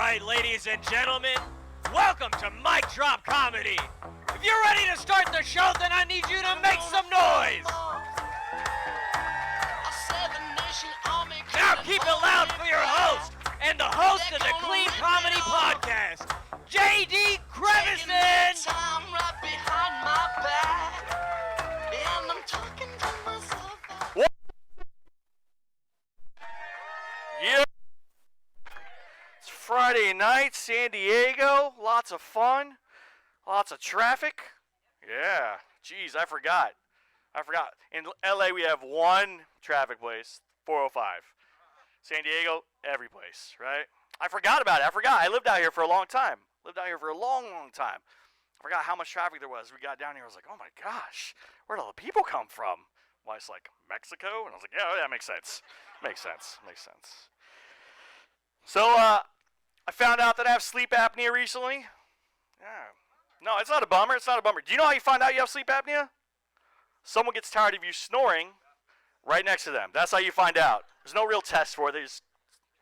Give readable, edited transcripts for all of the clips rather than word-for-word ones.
right, ladies and gentlemen, welcome to Mic Drop Comedy. If you're ready to start the show, then I need you to make some noise. Now keep it loud for your host and the host of the Clean Comedy Podcast, J.D. Creviston. Yeah. It's Friday night, San Diego. Lots of fun. Lots of traffic. Yeah. Jeez, I forgot. In LA, we have one traffic place, 405. San Diego, every place, right? I forgot about it. I lived out here for a long time. I forgot how much traffic there was. We got down here. I was like, oh my gosh, where'd all the people come from? Well, it's like Mexico. And I was like, yeah, that makes sense. Makes sense. So, I found out that I have sleep apnea recently. Yeah. No, it's not a bummer. Do you know how you find out you have sleep apnea? Someone gets tired of you snoring right next to them. That's how you find out. There's no real test for it.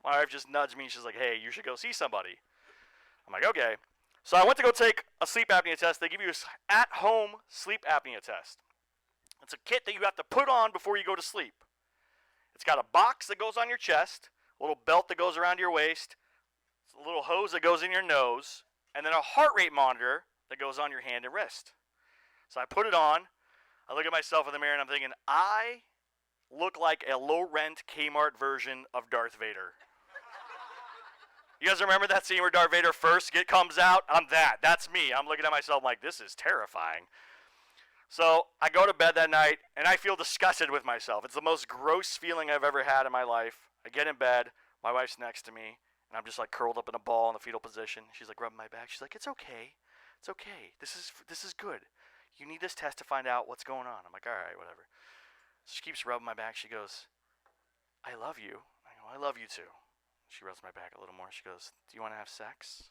My wife just nudged me. She's like, hey, you should go see somebody. I'm like, okay. So I went to go take a sleep apnea test. They give you an at-home sleep apnea test. It's a kit that you have to put on before you go to sleep. It's got a box that goes on your chest, a little belt that goes around your waist, a little hose that goes in your nose, and then a heart rate monitor that goes on your hand and wrist. So I put it on. I look at myself in the mirror and I'm thinking, I look like a low-rent Kmart version of Darth Vader. You guys remember that scene where Darth Vader first comes out? I'm that. That's me. I'm looking at myself like, this is terrifying. So I go to bed that night and I feel disgusted with myself. It's the most gross feeling I've ever had in my life. I get in bed. My wife's next to me. And I'm just like curled up in a ball in the fetal position. She's like rubbing my back. She's like, it's okay. It's okay. This is good. You need this test to find out what's going on. I'm like, all right, whatever. So she keeps rubbing my back. She goes, I love you. I go, I love you too. She rubs my back a little more. She goes, do you want to have sex?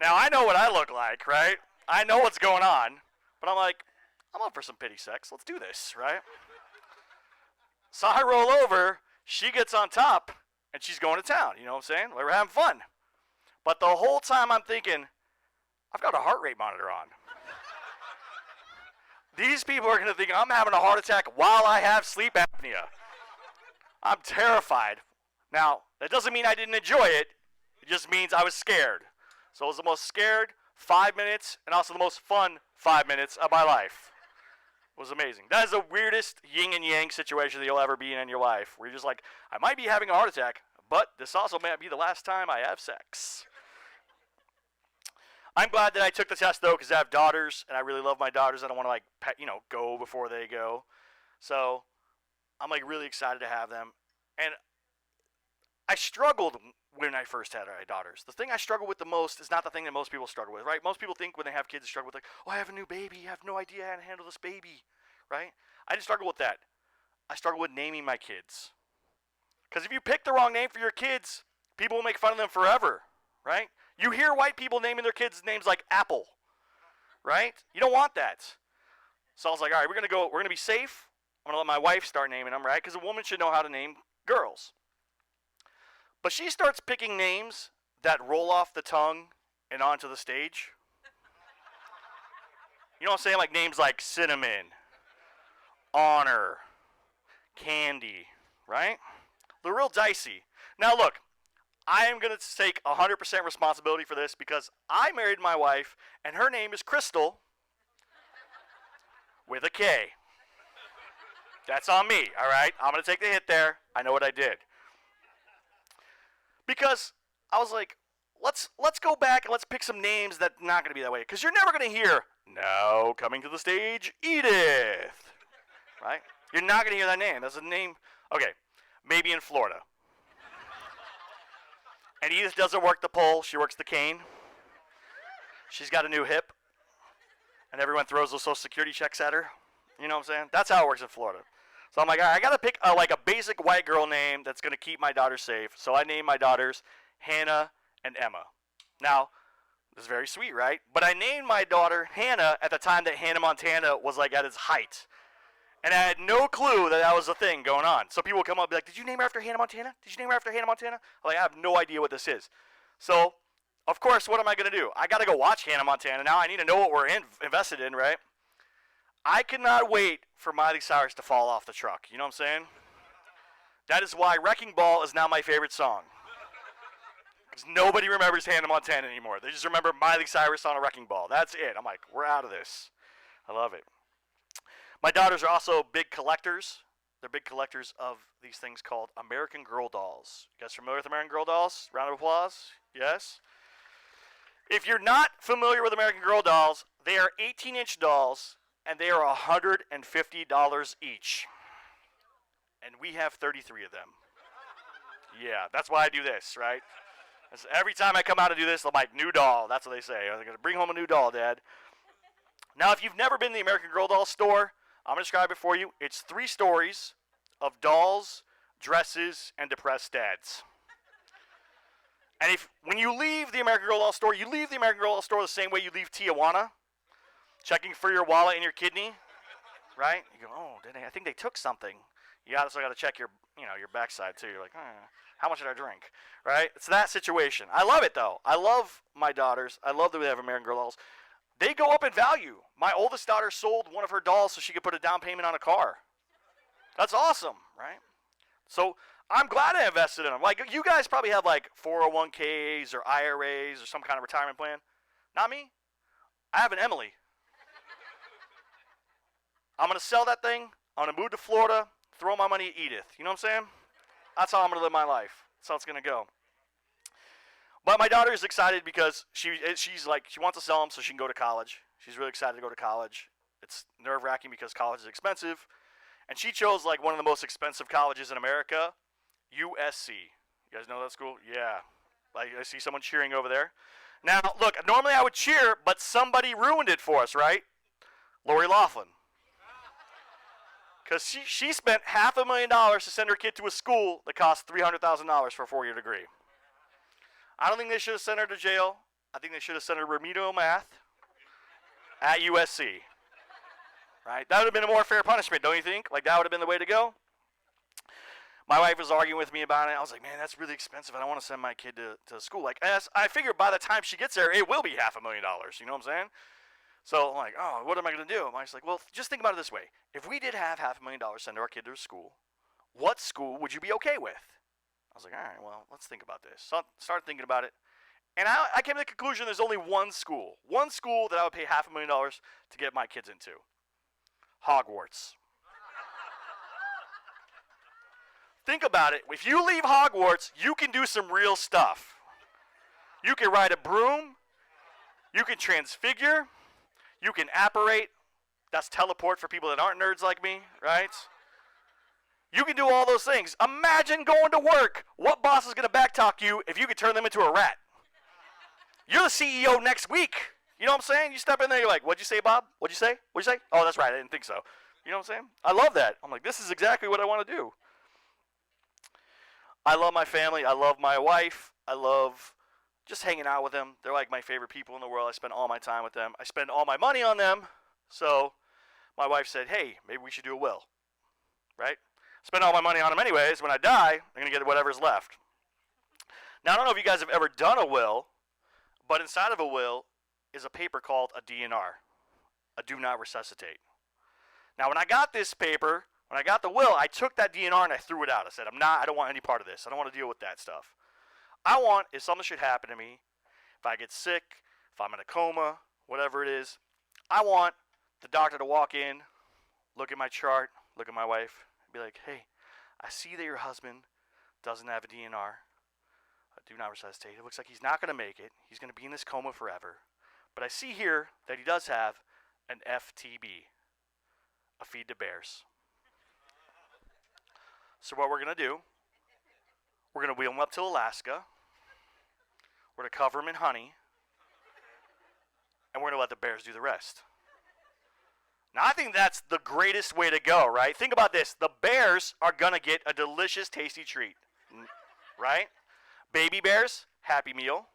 Now, I know what I look like, right? I know what's going on. But I'm like, I'm up for some pity sex. Let's do this, right? So I roll over. She gets on top, and she's going to town. You know what I'm saying? We're having fun. But the whole time I'm thinking, I've got a heart rate monitor on. These people are going to think I'm having a heart attack while I have sleep apnea. I'm terrified. Now, that doesn't mean I didn't enjoy it. It just means I was scared. So it was the most scared 5 minutes and also the most fun 5 minutes of my life. It was amazing. That is the weirdest yin and yang situation that you'll ever be in your life, where you're just like, I might be having a heart attack, but this also might be the last time I have sex. I'm glad that I took the test, though, because I have daughters, and I really love my daughters. I don't want to, go before they go. So I'm, really excited to have them. And I struggled when I first had my daughters. The thing I struggle with the most is not the thing that most people struggle with, right? Most people think when they have kids, they struggle with, I have a new baby. I have no idea how to handle this baby, right? I didn't struggle with that. I struggle with naming my kids. Because if you pick the wrong name for your kids, people will make fun of them forever, right? You hear white people naming their kids names like Apple, right? You don't want that. So I was like, all right, we're going to be safe. I'm going to let my wife start naming them, right? Because a woman should know how to name girls. But she starts picking names that roll off the tongue and onto the stage. You know what I'm saying? Like names like Cinnamon, Honor, Candy, right? They're real dicey. Now look, I am going to take 100% responsibility for this because I married my wife and her name is Crystal with a K. That's on me, all right? I'm going to take the hit there. I know what I did. Because I was like, let's go back and let's pick some names that are not going to be that way. Because you're never going to hear, now coming to the stage, Edith. Right? You're not going to hear that name. That's a name, okay, maybe in Florida. And Edith doesn't work the pole, she works the cane. She's got a new hip. And everyone throws those Social Security checks at her. You know what I'm saying? That's how it works in Florida. So I'm like, all right, I got to pick a basic white girl name that's going to keep my daughters safe. So I named my daughters Hannah and Emma. Now, this is very sweet, right? But I named my daughter Hannah at the time that Hannah Montana was at its height. And I had no clue that that was a thing going on. So people would come up and be like, did you name her after Hannah Montana? Did you name her after Hannah Montana? I'm like, I have no idea what this is. So, of course, what am I going to do? I got to go watch Hannah Montana now. I need to know what we're invested in, right? I cannot wait for Miley Cyrus to fall off the truck. You know what I'm saying? That is why Wrecking Ball is now my favorite song. Because nobody remembers Hannah Montana anymore. They just remember Miley Cyrus on a Wrecking Ball. That's it. I'm like, we're out of this. I love it. My daughters are also big collectors. They're big collectors of these things called American Girl dolls. You guys familiar with American Girl dolls? Round of applause. Yes? If you're not familiar with American Girl dolls, they are 18-inch dolls, and they are $150 each. And we have 33 of them. Yeah, that's why I do this, right? Every time I come out to do this, I'm like, new doll. That's what they say. I'm going to bring home a new doll, Dad. Now, if you've never been to the American Girl doll store, I'm going to describe it for you. It's 3 stories of dolls, dresses, and depressed dads. And when you leave the American Girl doll store, you leave the American Girl doll store the same way you leave Tijuana, checking for your wallet and your kidney, right? You go, oh, I think they took something. You also got to check your backside too. You're like, how much did I drink, right? It's that situation. I love it though. I love my daughters. I love that we have American Girl dolls. They go up in value. My oldest daughter sold one of her dolls so she could put a down payment on a car. That's awesome, right? So I'm glad I invested in them. Like, you guys probably have like 401ks or IRAs or some kind of retirement plan. Not me. I have an Emily. I'm going to sell that thing. I'm going to move to Florida, throw my money at Edith. You know what I'm saying? That's how I'm going to live my life. That's how it's going to go. But my daughter is excited because she's like, she wants to sell them so she can go to college. She's really excited to go to college. It's nerve-wracking because college is expensive. And she chose like one of the most expensive colleges in America, USC. You guys know that school? Yeah. Like, I see someone cheering over there. Now, look, normally I would cheer, but somebody ruined it for us, right? Lori Loughlin. Because she spent $500,000 to send her kid to a school that cost $300,000 for a 4-year degree. I don't think they should have sent her to jail. I think they should have sent her remedial math at USC. Right? That would have been a more fair punishment, don't you think? Like, that would have been the way to go. My wife was arguing with me about it. I was like, man, that's really expensive. I don't want to send my kid to school. Like, I figured by the time she gets there, it will be $500,000. You know what I'm saying? So I'm like, oh, what am I going to do? My wife's like, well, just think about it this way. If we did have $500,000 send our kid to school, what school would you be okay with? I was like, all right, well, let's think about this. So I started thinking about it. And I came to the conclusion there's only one school that I would pay $500,000 to get my kids into. Hogwarts. Think about it. If you leave Hogwarts, you can do some real stuff. You can ride a broom. You can transfigure. You can apparate. That's teleport for people that aren't nerds like me, right? You can do all those things. Imagine going to work. What boss is going to backtalk you if you could turn them into a rat? You're the CEO next week. You know what I'm saying? You step in there, you're like, what'd you say, Bob? What'd you say? What'd you say? Oh, that's right. I didn't think so. You know what I'm saying? I love that. I'm like, this is exactly what I want to do. I love my family. I love my wife. I love just hanging out with them. They're like my favorite people in the world. I spend all my time with them. I spend all my money on them. So my wife said, hey, maybe we should do a will. Right? Spend all my money on them anyways. When I die, I'm going to get whatever's left. Now, I don't know if you guys have ever done a will, but inside of a will is a paper called a DNR, a do not resuscitate. Now, when I got this paper, when I got the will, I took that DNR and I threw it out. I said, I don't want any part of this. I don't want to deal with that stuff. I want, if something should happen to me, if I get sick, if I'm in a coma, whatever it is, I want the doctor to walk in, look at my chart, look at my wife, and be like, hey, I see that your husband doesn't have a DNR, a do not resuscitate. It looks like he's not going to make it. He's going to be in this coma forever. But I see here that he does have an FTB, a feed to bears. So what we're going to do, we're going to wheel him up to Alaska. We're going to cover him in honey. And we're going to let the bears do the rest. Now, I think that's the greatest way to go, right? Think about this. The bears are going to get a delicious, tasty treat, right? Baby bears, Happy Meal.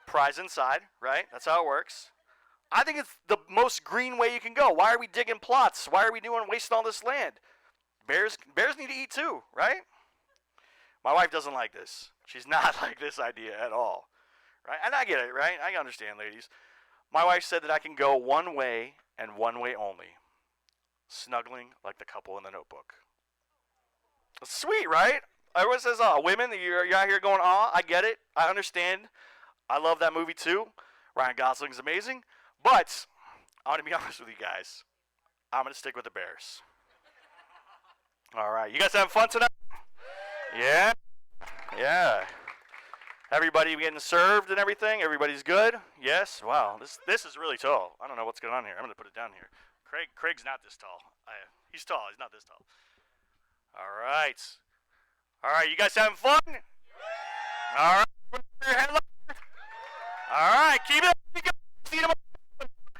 Prize inside, right? That's how it works. I think it's the most green way you can go. Why are we digging plots? Why are we wasting all this land? Bears need to eat too, right? My wife doesn't like this. She's not like this idea at all, right? And I get it, right? I understand, ladies. My wife said that I can go one way and one way only. Snuggling like the couple in the Notebook. It's sweet, right? Everyone says, "Oh, women, you're out here going, oh, I get it. I understand. I love that movie too. Ryan Gosling's amazing." But I want to be honest with you guys. I'm going to stick with the Bears. All right. You guys having fun tonight? Yeah? Yeah. Everybody getting served and everything? Everybody's good? Yes? Wow. This is really tall. I don't know what's going on here. I'm going to put it down here. Craig's not this tall. He's tall. He's not this tall. All right. All right. You guys having fun? All right. All right. Keep it up.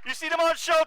You see them on show.